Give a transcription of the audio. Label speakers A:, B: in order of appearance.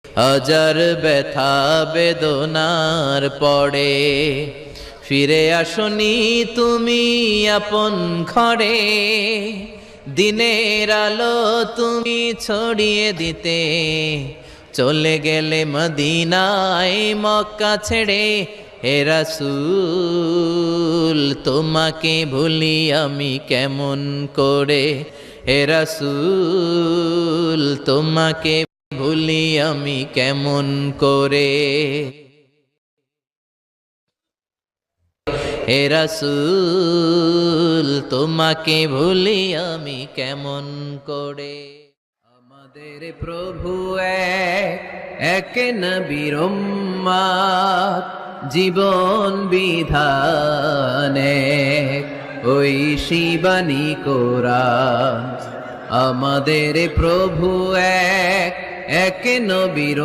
A: হাজার ব্যথা বেদনার পরে ফিরে আসনি তুমি আপন ঘরে। দিনের আলো তুমি ছড়িয়ে দিতে চলে গেলে মদিনায় মক্কা ছেড়ে। হে রাসূল তোমাকে ভুলি আমি কেমন করে, হে রাসূল তোমাকে ভুলি আমি কেমন করে। হে রাসূল তোমাকে ভুলি আমি কেমন করে। আমাদের প্রভু এক নবীর উম্মত, জীবন বিধানে ওই শিবানী কোরআন। আমাদের প্রভু এক নবীর